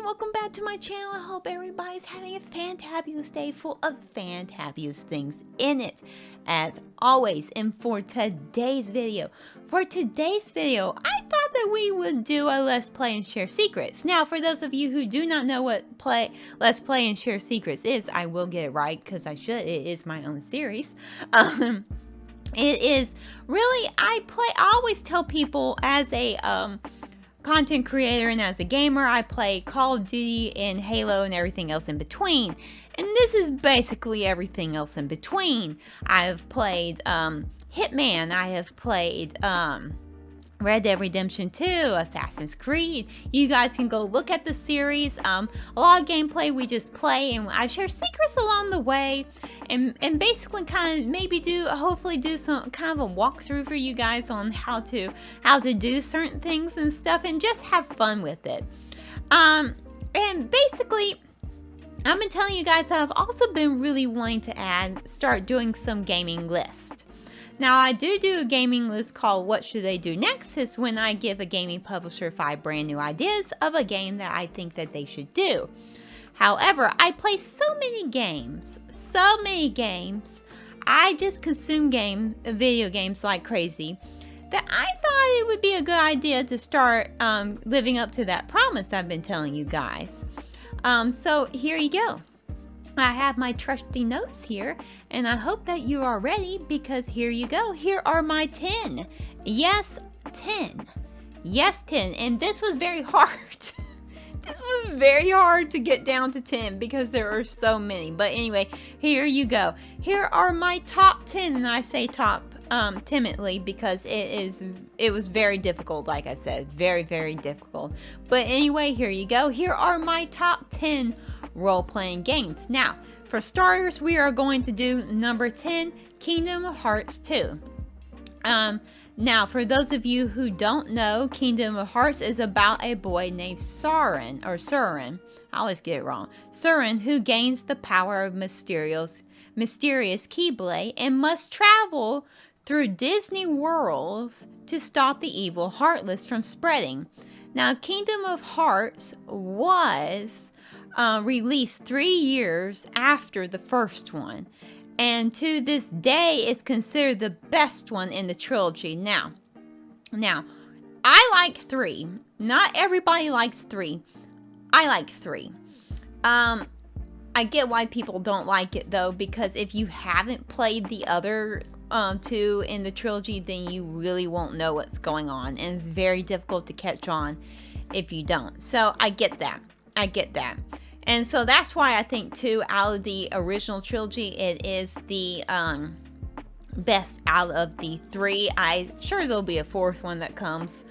welcome back to my channel. I hope everybody's having a fantabulous day full of fantabulous things in it, as always. And for today's video, I thought that we would do a Let's Play and Share Secrets. Now, for those of you who do not know what Let's Play and Share Secrets is, I will get it right because I should. It is my own series. It is really, I always tell people as a content creator and as a gamer, I play Call of Duty and Halo and everything else in between. And this is basically everything else in between. I have played Hitman, I have played Red Dead Redemption 2, Assassin's Creed. You guys can go look at the series. A lot of gameplay we just play, and I share secrets along the way, and basically kind of maybe hopefully do some kind of a walkthrough for you guys on how to do certain things and stuff, and just have fun with it. And basically, I've been telling you guys that I've also been really wanting to start doing some gaming lists. Now, I do a gaming list called What Should They Do Next? It's when I give a gaming publisher 5 brand new ideas of a game that I think that they should do. However, I play so many games. I just consume video games like crazy, that I thought it would be a good idea to start living up to that promise I've been telling you guys. So here you go. I have my trusty notes here, and I hope that you are ready, because here you go. Here are my 10. Yes, 10. Yes, 10. And this was very hard. This was very hard to get down to 10 because there are so many. But anyway, here you go. Here are my top 10, and I say top timidly because it was very difficult, like I said. Very, very difficult. But anyway, here you go. Here are my top 10 role-playing games. Now, for starters, we are going to do number 10, Kingdom Hearts 2. Now, for those of you who don't know, Kingdom of Hearts is about a boy named Surin. I always get it wrong. Surin, who gains the power of mysterious Keyblade and must travel through Disney worlds to stop the evil Heartless from spreading. Now, Kingdom of Hearts was released 3 years after the first one, and to this day is considered the best one in the trilogy. Now I like 3. Not everybody likes 3. I like 3. I get why people don't like it though, because if you haven't played the other 2 in the trilogy, then you really won't know what's going on, and it's very difficult to catch on if you don't. So I get that. And so that's why I think 2 out of the original trilogy, it is the best out of the 3. I'm sure there'll be a 4th one that comes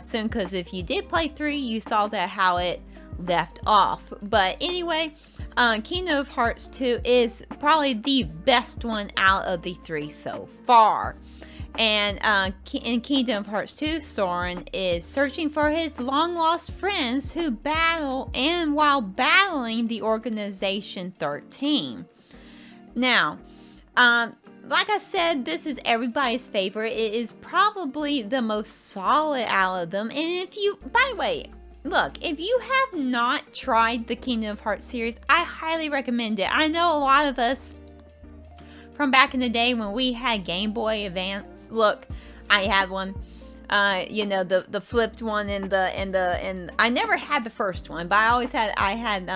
soon, because if you did play 3, you saw that how it left off. But anyway, Kingdom of Hearts 2 is probably the best one out of the 3 so far. And in Kingdom of Hearts 2, Soren is searching for his long-lost friends who battle, and while battling the Organization 13. Now, like I said, this is everybody's favorite. It is probably the most solid out of them. And if you, by the way, look, if you have not tried the Kingdom of Hearts series, I highly recommend it. I know a lot of us from back in the day when we had Game Boy Advance. Look, I had one. You know, the flipped one, and I never had the first one, but I had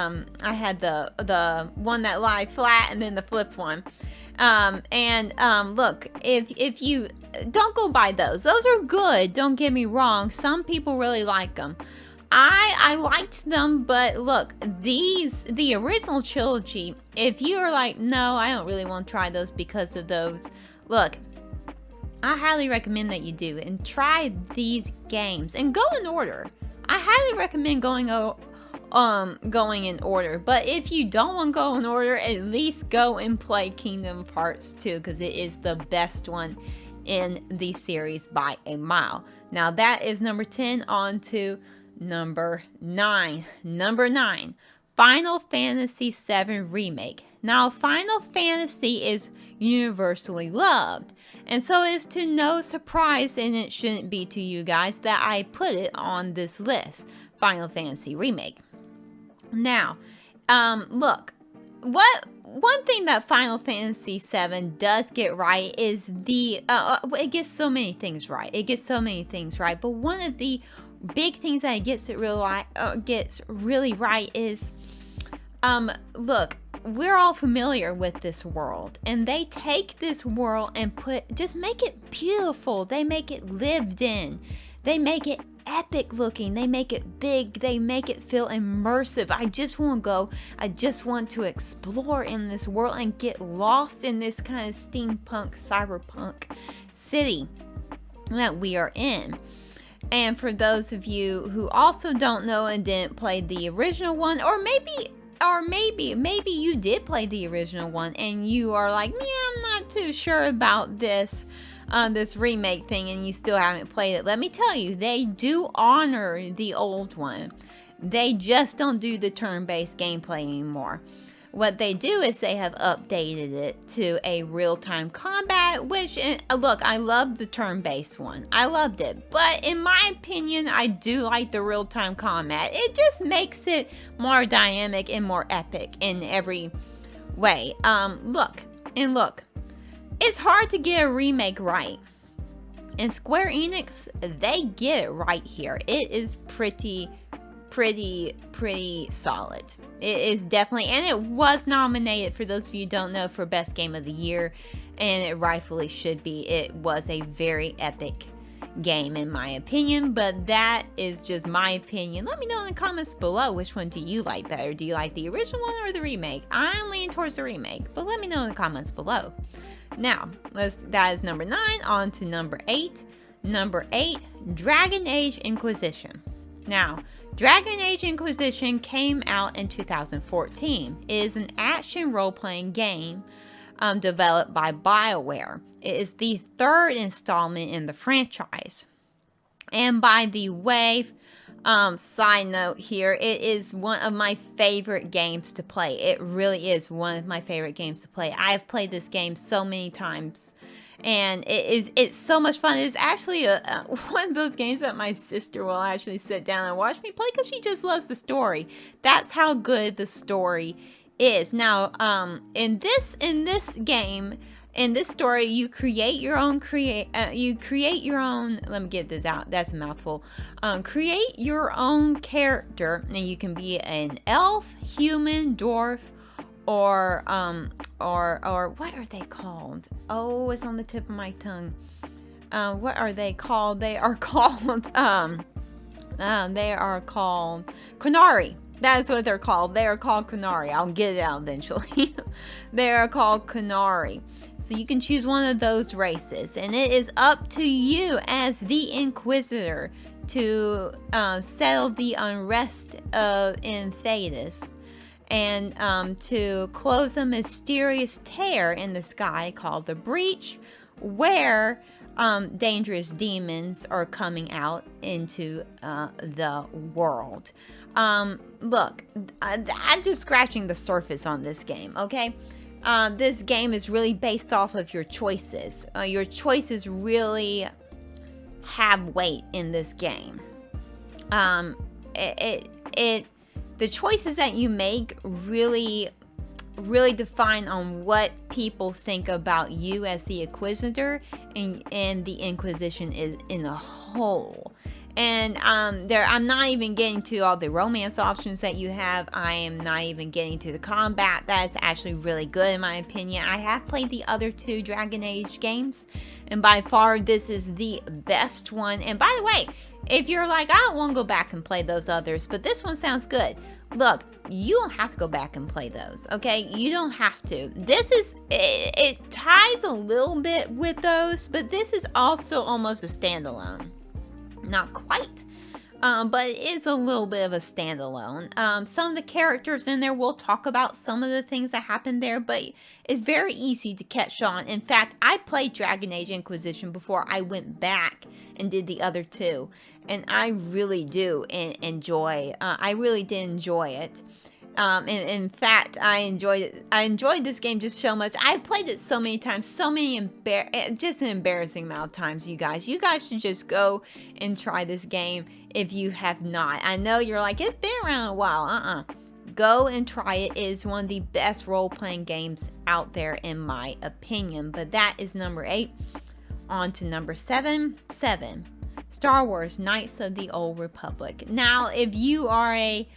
the one that lied flat, and then the flipped one. Look, if you don't go buy those are good, don't get me wrong. Some people really like them. I liked them, but look, the original trilogy, if you are like, no, I don't really want to try those because of those, look, I highly recommend that you do and try these games and go in order. I highly recommend going in order. But if you don't want to go in order, at least go and play Kingdom of Hearts 2, because it is the best one in the series by a mile. Now that is number 10. On to number 9. Number 9, Final Fantasy VII Remake. Now, Final Fantasy is universally loved, and so it is to no surprise, and it shouldn't be to you guys, that I put it on this list, Final Fantasy Remake. Now, look, one thing that Final Fantasy VII does get right is it gets so many things right. It gets so many things right, but one of the big things that it gets really right is, look, we're all familiar with this world, and they take this world and just make it beautiful. They make it lived in. They make it epic looking. They make it big. They make it feel immersive. I just want to go. I just want to explore in this world and get lost in this kind of steampunk, cyberpunk city that we are in. And for those of you who also don't know and didn't play the original one, or maybe you did play the original one and you are like, yeah, I'm not too sure about this remake thing, and you still haven't played it. Let me tell you, they do honor the old one. They just don't do the turn-based gameplay anymore. What they do is they have updated it to a real-time combat, which, look, I love the turn-based one. I loved it. But in my opinion, I do like the real-time combat. It just makes it more dynamic and more epic in every way. Look. It's hard to get a remake right. And Square Enix, they get it right here. It is pretty solid. It is definitely, and it was nominated, for those of you who don't know, for Best Game of the Year, and it rightfully should be. It was a very epic game in my opinion, but that is just my opinion. Let me know in the comments below, which one do you like better? Do you like the original one or the remake? I'm leaning towards the remake, but let me know in the comments below. Now, that is number 9. On to number 8. Number 8, Dragon Age Inquisition. Now, Dragon Age Inquisition came out in 2014. It is an action role-playing game developed by BioWare. It is the 3rd installment in the franchise. And by the way, side note here, it is one of my favorite games to play. It really is one of my favorite games to play. I've played this game so many times, and it's so much fun. It's actually one of those games that my sister will actually sit down and watch me play because she just loves the story. That's how good the story is. Now, in this game, in this story, you create your own let me get this out, that's a mouthful. Create your own character, and you can be an elf, human, dwarf, or what are they called? Oh, it's on the tip of my tongue. What are they called? They are called Qunari. That is what they're called. They are called Qunari. I'll get it out eventually. They are called Qunari. So you can choose one of those races, and it is up to you as the Inquisitor to settle the unrest in Thedas, and to close a mysterious tear in the sky called the Breach, where dangerous demons are coming out into the world. Look, I'm just scratching the surface on this game, okay? This game is really based off of your choices. Your choices really have weight in this game. The choices that you make really define on what people think about you as the Inquisitor and the Inquisition is in a whole. And I'm not even getting to all the romance options that you have. I am not even getting to the combat. That is actually really good in my opinion. I have played the other 2 Dragon Age games, and by far this is the best one. And by the way, if you're like, I don't want to go back and play those others, but this one sounds good. Look, you don't have to go back and play those, okay? You don't have to. It ties a little bit with those, but this is also almost a standalone. Not quite, but it is a little bit of a standalone. Some of the characters in there, we'll talk about some of the things that happened there, but it's very easy to catch on. In fact, I played Dragon Age Inquisition before I went back and did the other 2, and I really do enjoy. I really did enjoy it. And in fact, I enjoyed it. I enjoyed this game just so much. I played it so many times, just an embarrassing amount of times, you guys. You guys should just go and try this game if you have not. I know you're like, it's been around a while. Go and try it. It is one of the best role-playing games out there in my opinion. But that is number 8. On to number 7. Star Wars Knights of the Old Republic. Now, if you are a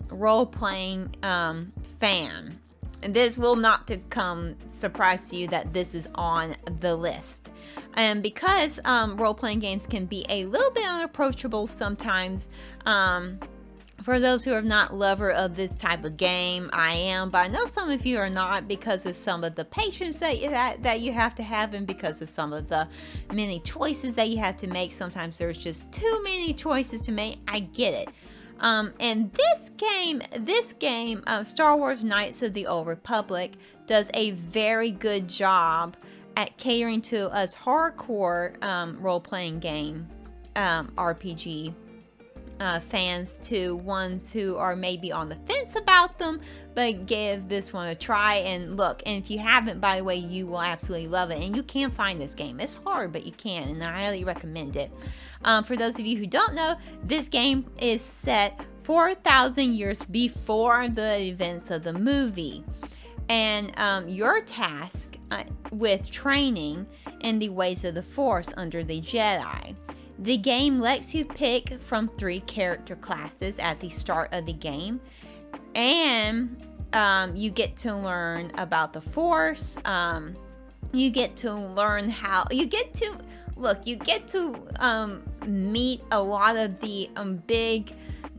role-playing fan, and this will not to come surprise to you that this is on the list. And because role-playing games can be a little bit unapproachable sometimes, for those who are not lover of this type of game, I am, but I know some of you are not because of some of the patience that you have to have, and because of some of the many choices that you have to make. Sometimes there's just too many choices to make. I get it. And this game, Star Wars Knights of the Old Republic, does a very good job at catering to us hardcore role-playing game RPG fans, to ones who are maybe on the fence about them, but give this one a try. And look, and if you haven't, by the way, you will absolutely love it. And you can find this game. It's hard, but you can, and I highly recommend it. For those of you who don't know, this game is set 4,000 years before the events of the movie. And your task with training in the ways of the Force under the Jedi. The game lets you pick from 3 character classes at the start of the game, and you get to learn about the Force. You get to learn how you get to meet a lot of the big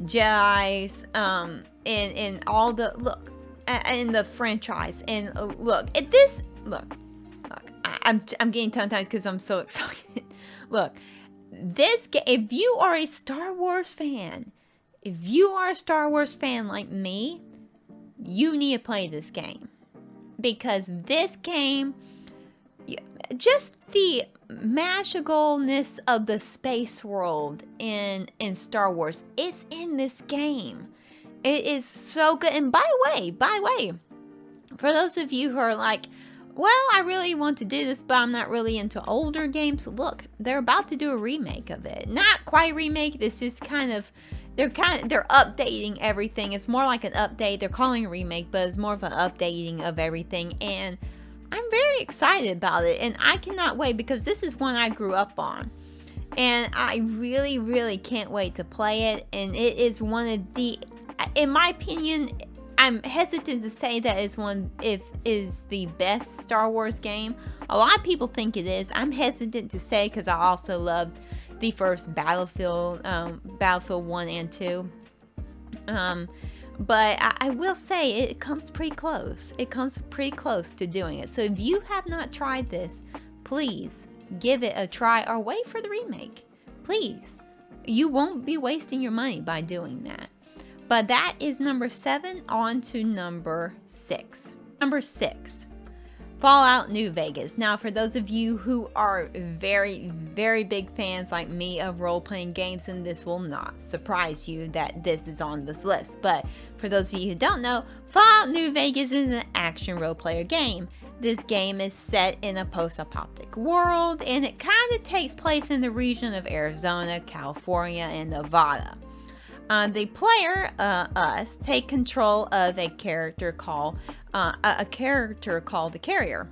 Jedis in all the in the franchise. And I'm getting tongue-tied because I'm so excited. Look. If you are a Star Wars fan, like me, you need to play this game. Because this game, just the magicalness of the space world in Star Wars is in this game. It is so good. And by the way, for those of you who are like, well, I really want to do this, but I'm not really into older games. Look, they're about to do a remake of it. Not quite remake. This is they're updating everything. It's more like an update. They're calling it a remake, but it's more of an updating of everything. And I'm very excited about it. And I cannot wait, because this is one I grew up on. And I really, really can't wait to play it. And it is one of the, in my opinion, I'm hesitant to say that is the best Star Wars game. A lot of people think it is. I'm hesitant to say because I also loved the first Battlefield 1 and 2. But I will say it comes pretty close. It comes pretty close to doing it. So if you have not tried this, please give it a try or wait for the remake. Please. You won't be wasting your money by doing that. But that is number 7. On to number 6. Number 6, Fallout New Vegas. Now, for those of you who are very, very big fans like me of role-playing games, and this will not surprise you that this is on this list. But for those of you who don't know, Fallout New Vegas is an action role-player game. This game is set in a post-apocalyptic world, and it kind of takes place in the region of Arizona, California, and Nevada. The player, us, take control of a character called the Carrier,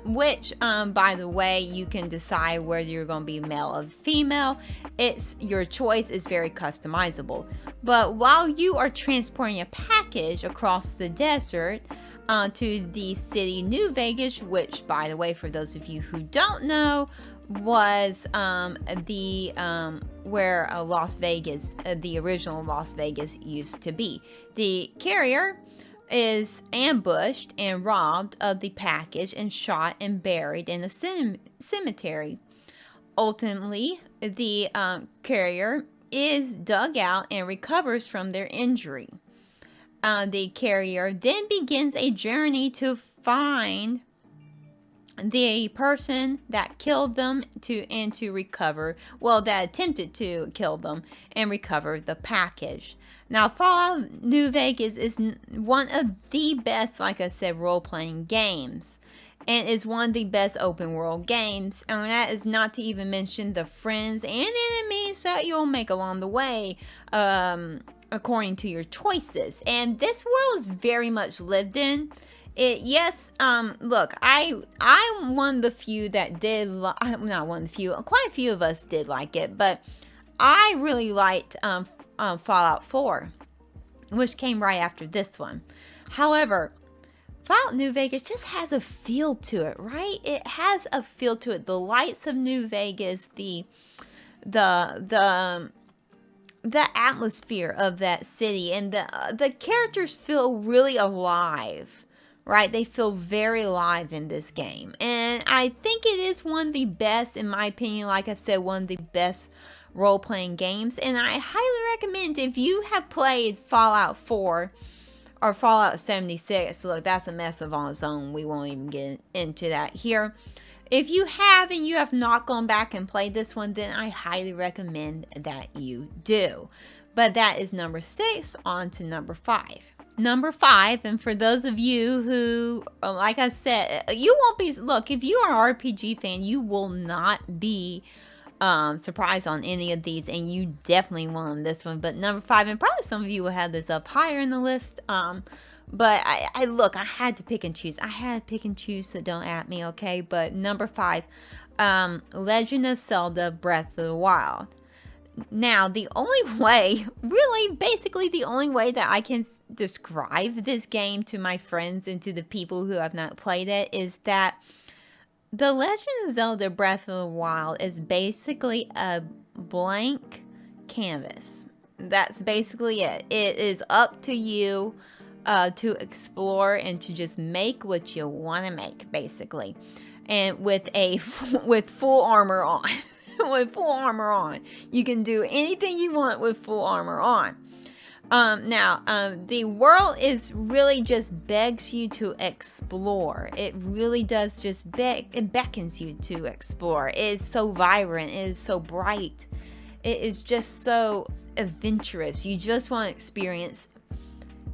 which, by the way, you can decide whether you're going to be male or female. Your choice is very customizable. But while you are transporting a package across the desert to the city New Vegas, which, by the way, for those of you who don't know, was where Las Vegas, the original Las Vegas used to be. The Carrier is ambushed and robbed of the package and shot and buried in a cemetery. Ultimately, the Carrier is dug out and recovers from their injury. The Carrier then begins a journey to find the person that killed them to recover, that attempted to kill them and recover the package. Now, Fallout New Vegas is one of the best, like I said, role-playing games, and is one of the best open world games. And that is not to even mention the friends and enemies that you'll make along the way. according to your choices. And this world is very much lived in. Look, I'm one of the few that did, not one of the few, quite a few of us did like it, but I really liked Fallout 4, which came right after this one. However, Fallout New Vegas just has a feel to it, right? It has a feel to it. The lights of New Vegas, the atmosphere of that city, and the characters feel really alive, right? They feel very alive in this game. And I think it is one of the best, in my opinion, like I've said, one of the best role-playing games. And I highly recommend, if you have played Fallout 4 or Fallout 76, look, that's a mess of on its own. We won't even get into that here. If you have and you have not gone back and played this one, then I highly recommend that you do. But that is number 6. On to number 5. Number 5, and for those of you who, like I said, you won't be, look, if you are an RPG fan, you will not be surprised on any of these, and you definitely won on this one. But number 5, and probably some of you will have this up higher in the list, but I had to pick and choose, so don't at me, okay? But number 5, Legend of Zelda Breath of the Wild. Now, the only way, really, basically the only way that I can describe this game to my friends and to the people who have not played it is that The Legend of Zelda Breath of the Wild is basically a blank canvas. That's basically it. It is up to you to explore and to just make what you want to make, basically. And with full armor on. With full armor on. You can do anything you want with full armor on. The world is really just begs you to explore. It really does just it beckons you to explore. It is so vibrant. It is so bright. It is just so adventurous. You just want to experience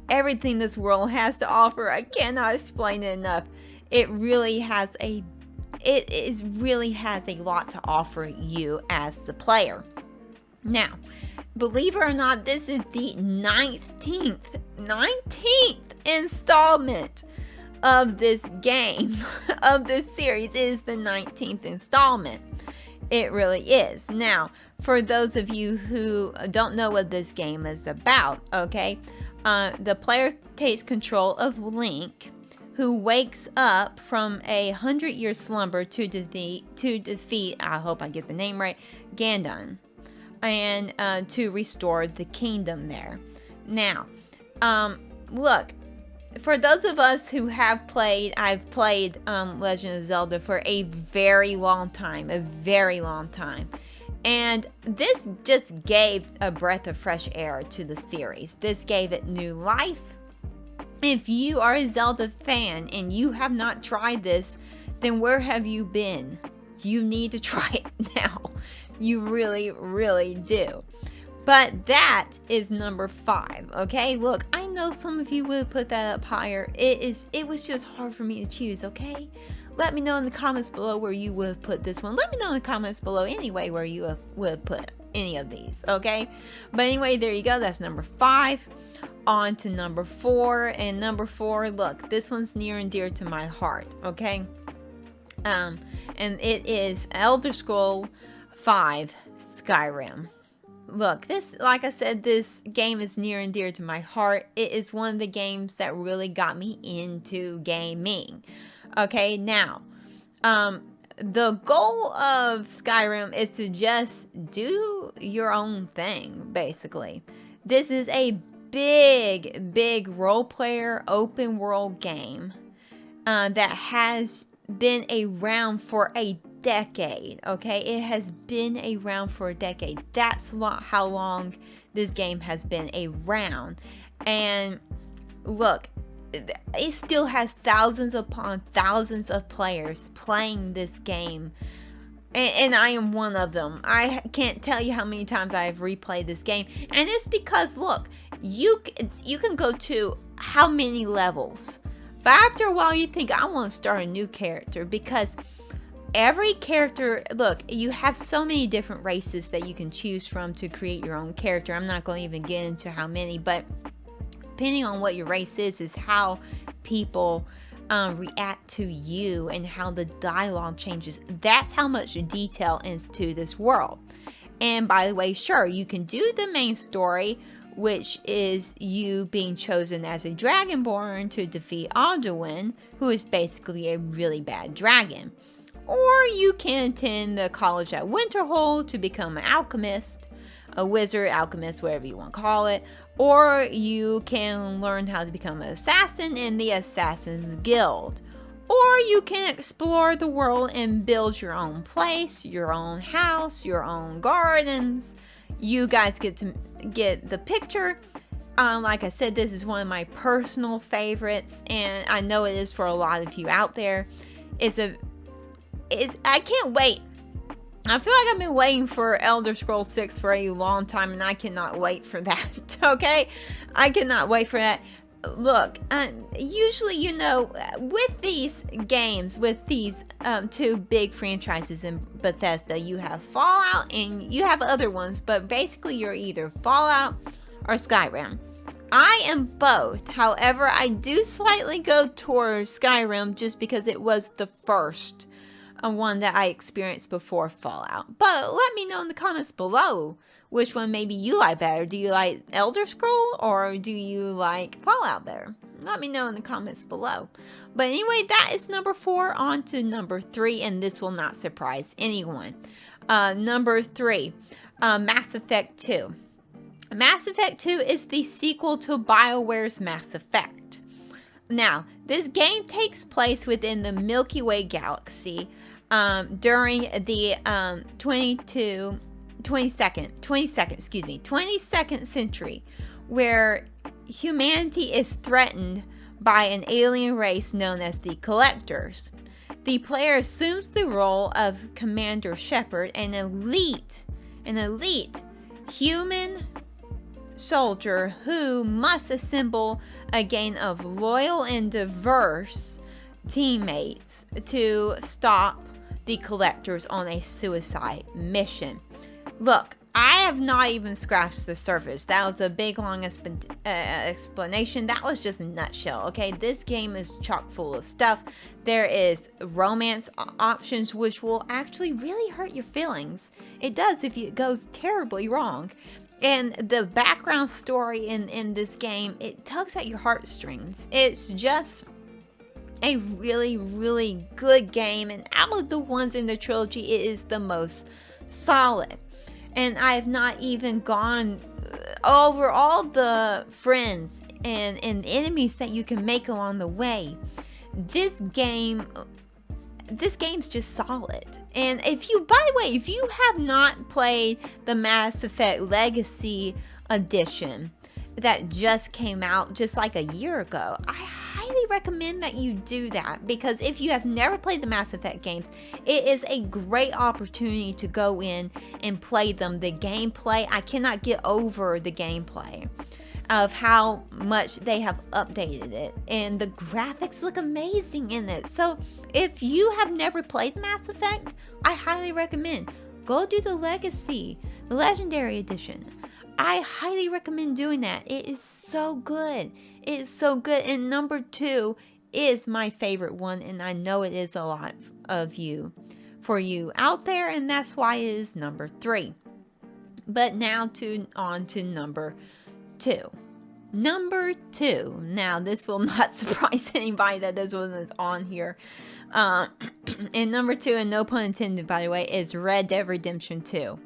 everything this world has to offer. I cannot explain it enough. It really has a lot to offer you as the player. Now, believe it or not, this is the 19th installment of this game, of this series. It is the 19th installment. It really is. Now, for those of you who don't know what this game is about, okay, the player takes control of Link, who wakes up from a 100-year slumber to defeat, I hope I get the name right, Ganon, and to restore the kingdom there. Now, look, for those of us who have played, I've played Legend of Zelda for a very long time, and this just gave a breath of fresh air to the series. This gave it new life. If you are a Zelda fan and you have not tried this, then where have you been? You need to try it now. You really, really do. But that is number 5, okay? Look, I know some of you would put that up higher. It was just hard for me to choose, okay? Let me know in the comments below where you would have put this one. Let me know in the comments below anyway where you would have put any of these, okay? But anyway, there you go. That's number 5. On to number 4. And number 4, look, this one's near and dear to my heart, okay? And it is Elder Scrolls 5 Skyrim. Look, this, like I said, this game is near and dear to my heart. It is one of the games that really got me into gaming. Okay, now, the goal of Skyrim is to just do your own thing, basically. This is a big role player open world game that has been around for a decade. Okay, it has been around for a decade. That's how long this game has been around. And look, it still has thousands upon thousands of players playing this game, and I am one of them. I can't tell you how many times I have replayed this game, and it's because, look, you can go to how many levels, but after a while you think, I want to start a new character, because every character, look, you have so many different races that you can choose from to create your own character. I'm not going to even get into how many, but depending on what your race is how people react to you and how the dialogue changes. That's how much detail into this world. And by the way, sure, you can do the main story, which is you being chosen as a dragonborn to defeat Alduin, who is basically a really bad dragon. Or you can attend the college at Winterhold to become an alchemist, a wizard, alchemist, whatever you want to call it. Or you can learn how to become an assassin in the Assassin's Guild. Or you can explore the world and build your own place, your own house, your own gardens. You guys get to get the picture. Like I said, this is one of my personal favorites, and I know it is for a lot of you out there. I can't wait. I feel like I've been waiting for Elder Scrolls 6 for a long time, and I cannot wait for that, okay? I cannot wait for that. Look, usually, you know, with these games, with these two big franchises in Bethesda, you have Fallout and you have other ones, but basically you're either Fallout or Skyrim. I am both. However, I do slightly go towards Skyrim just because it was the first one that I experienced before Fallout. But let me know in the comments below which one maybe you like better. Do you like Elder Scroll or do you like Fallout better? Let me know in the comments below. But anyway, that is number 4. On to number 3, and this will not surprise anyone. Number 3, Mass Effect 2. Mass Effect 2 is the sequel to BioWare's Mass Effect. Now, this game takes place within the Milky Way galaxy during the 22nd century, where humanity is threatened by an alien race known as the Collectors. The player assumes the role of Commander Shepard, an elite human soldier who must assemble a gang of loyal and diverse teammates to stop the Collectors on a suicide mission. Look, I have not even scratched the surface. That was a big long explanation. That was just a nutshell, okay? This game is chock full of stuff. There is romance options, which will actually really hurt your feelings. It does if it goes terribly wrong. And the background story in this game, it tugs at your heartstrings. It's just a really, really good game. And out of the ones in the trilogy, it is the most solid. And I have not even gone over all the friends and enemies that you can make along the way. This game's just solid. And by the way, if you have not played the Mass Effect Legacy Edition that just came out just like a year ago, I highly recommend that you do that, because if you have never played the Mass Effect games, it is a great opportunity to go in and play them. The gameplay, I cannot get over the gameplay of how much they have updated it, and the graphics look amazing in it. So if you have never played Mass Effect, I highly recommend go do the Legacy, the Legendary Edition. I highly recommend doing that. It is so good. It is so good. And number 2 is my favorite one, and I know it is a lot of you, for you out there, and that's why it is number 3. But now on to number 2. Number 2. Now, this will not surprise anybody that this one is on here. And number 2, and no pun intended, by the way, is Red Dead Redemption 2.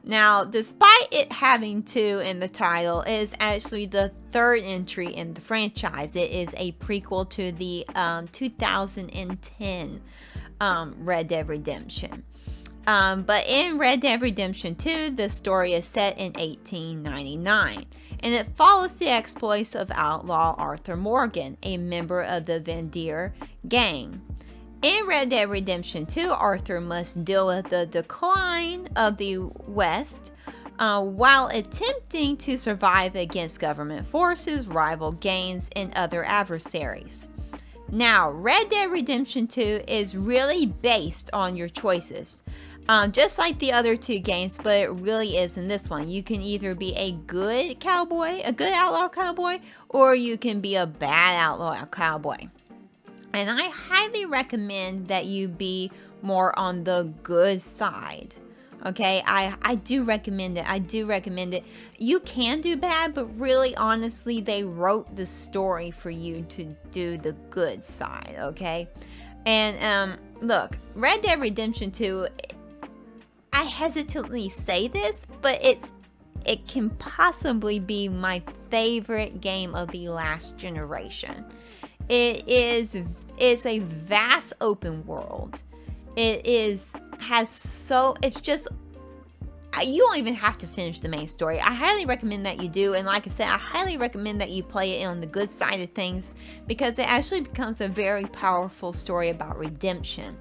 Now, despite it having 2 in the title, it is actually the 3rd entry in the franchise. It is a prequel to the 2010 Red Dead Redemption. But in Red Dead Redemption 2, the story is set in 1899, and it follows the exploits of outlaw Arthur Morgan, a member of the Vandeer gang. In Red Dead Redemption 2, Arthur must deal with the decline of the West while attempting to survive against government forces, rival gangs, and other adversaries. Now, Red Dead Redemption 2 is really based on your choices. Just like the other two games, but it really is in this one. You can either be a good cowboy, a good outlaw cowboy, or you can be a bad outlaw cowboy. And I highly recommend that you be more on the good side. Okay, I do recommend it. I do recommend it. You can do bad, but really, honestly, they wrote the story for you to do the good side. Okay, and look, Red Dead Redemption 2. I hesitantly say this, but it can possibly be my favorite game of the last generation. It's a vast open world. It's just, you don't even have to finish the main story. I highly recommend that you do, and like I said, I highly recommend that you play it on the good side of things, because it actually becomes a very powerful story about redemption.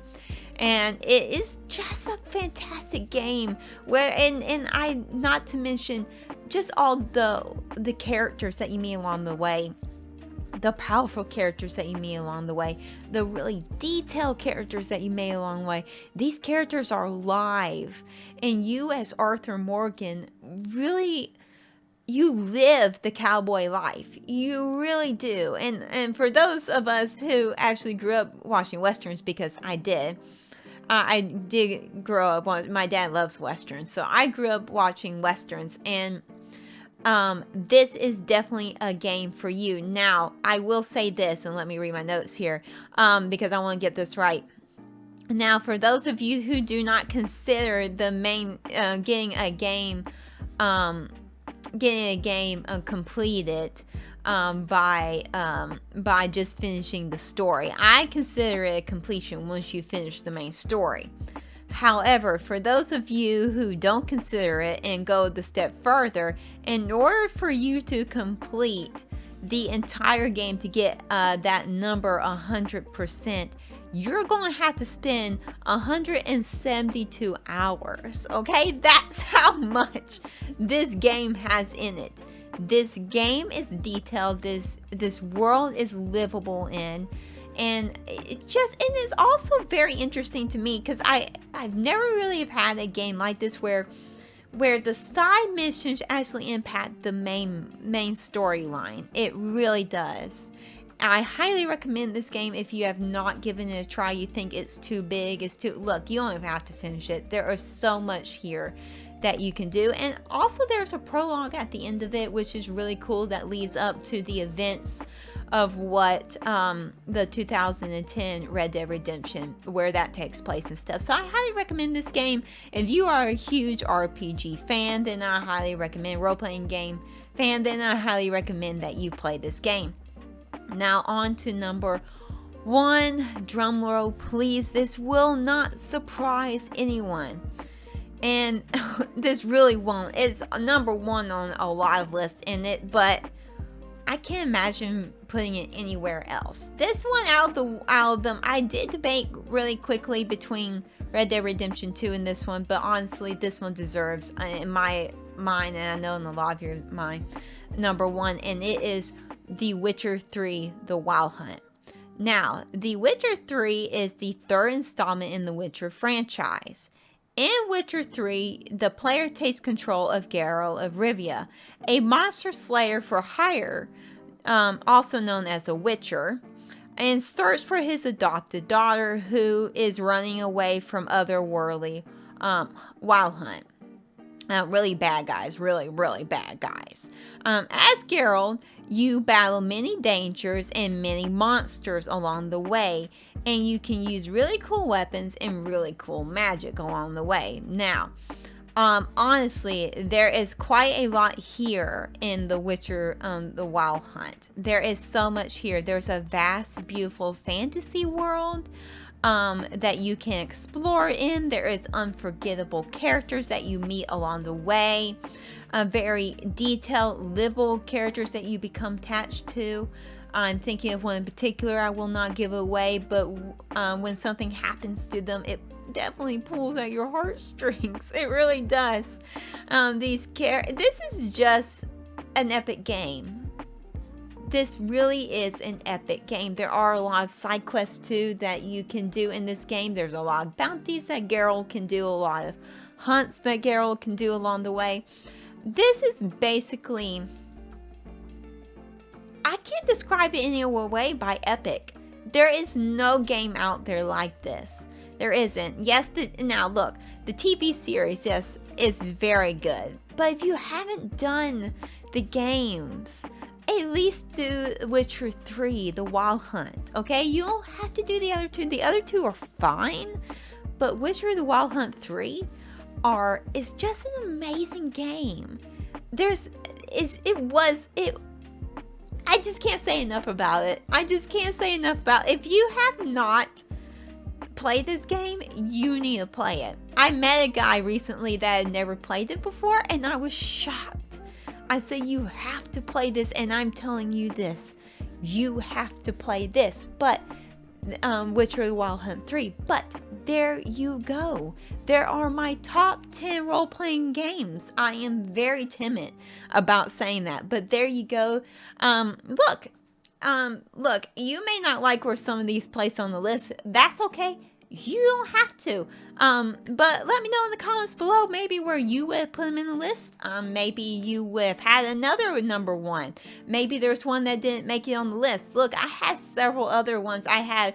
And it is just a fantastic game where, and I, not to mention just all the characters that you meet along the way, the powerful characters that you meet along the way, the really detailed characters that you meet along the way. These characters are alive, and you as Arthur Morgan really, you live the cowboy life. You really do. And for those of us who actually grew up watching Westerns, because I did grow up, my dad loves Westerns, so I grew up watching Westerns, and this is definitely a game for you. Now, I will say this, and let me read my notes here, because I want to get this right. Now, for those of you who do not consider the main, getting a game completed, by just finishing the story, I consider it a completion once you finish the main story. However, for those of you who don't consider it and go the step further, in order for you to complete the entire game to get that number 100%, you're going to have to spend 172 hours. Okay, that's how much this game has in it. This game is detailed. This world is livable in, and it's also very interesting to me, because I've never really have had a game like this where the side missions actually impact the main storyline. It really does. I highly recommend this game if you have not given it a try. You think it's too big, look, you don't even have to finish it. There is so much here that you can do, and also there's a prologue at the end of it, which is really cool, that leads up to the events of what the 2010 Red Dead Redemption, where that takes place and stuff. So I highly recommend this game. If you are a huge RPG fan, then I highly recommend, role-playing game fan, then I highly recommend that you play this game. Now on to number 1. Drum roll please. This will not surprise anyone, and this really won't. It's number 1 on a lot of lists in it, but I can't imagine putting it anywhere else. This one out of them, I did debate really quickly between Red Dead Redemption 2 and this one, but honestly, this one deserves, in my mind, and I know in a lot of your mind, number 1, and it is The Witcher 3: The Wild Hunt. Now, The Witcher 3 is the 3rd installment in the Witcher franchise. In Witcher 3, the player takes control of Geralt of Rivia, a monster slayer for hire, also known as a Witcher, and search for his adopted daughter, who is running away from otherworldly Wild Hunt. Really bad guys, really bad guys. As Geralt, you battle many dangers and many monsters along the way, and you can use really cool weapons and really cool magic along the way. Now, honestly, there is quite a lot here in The Witcher, The Wild Hunt. There is so much here. There's a vast, beautiful fantasy world that you can explore in. There is unforgettable characters that you meet along the way. Very detailed, livable characters that you become attached to. I'm thinking of one in particular I will not give away, but when something happens to them, it definitely pulls at your heartstrings. It really does. This is just an epic game. this really is an epic game. There are a lot of side quests too that you can do in this game. There's a lot of bounties that Geralt can do, a lot of hunts that Geralt can do along the way. This is basically, I can't describe it any other way by epic. There is no game out there like this. There isn't. Yes, now look, the TV series, yes, is very good. But if you haven't done the games, at least do Witcher 3, The Wild Hunt, okay? You don't have to do the other two. The other two are fine, but Witcher, The Wild Hunt 3 is just an amazing game. I just can't say enough about it. If you have not played this game, you need to play it. I met a guy recently that had never played it before, and I was shocked. I said, you have to play this, and I'm telling you this. You have to play this. But Witcher the Wild Hunt 3. But there you go. There are my top 10 role-playing games. I am very timid about saying that, but there you go. Look, you may not like where some of these place on the list. That's okay. You don't have to. But let me know in the comments below maybe where you would put them in the list. Maybe you would have had another number one. Maybe there's one that didn't make it on the list. Look, I had several other ones. I had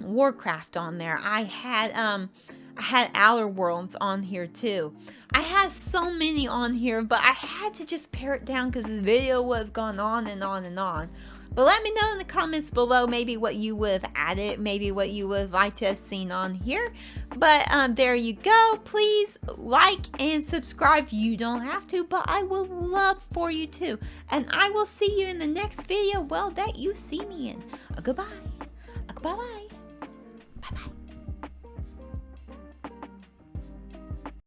Warcraft on there. I had Outer Worlds on here too. I had so many on here, but I had to just pare it down because this video would have gone on and on and on. But let me know in the comments below maybe what you would have added, maybe what you would have liked to have seen on here. But there you go. Please like and subscribe. You don't have to, but I would love for you to. And I will see you in the next video, well, that you see me in. Goodbye. Bye-bye.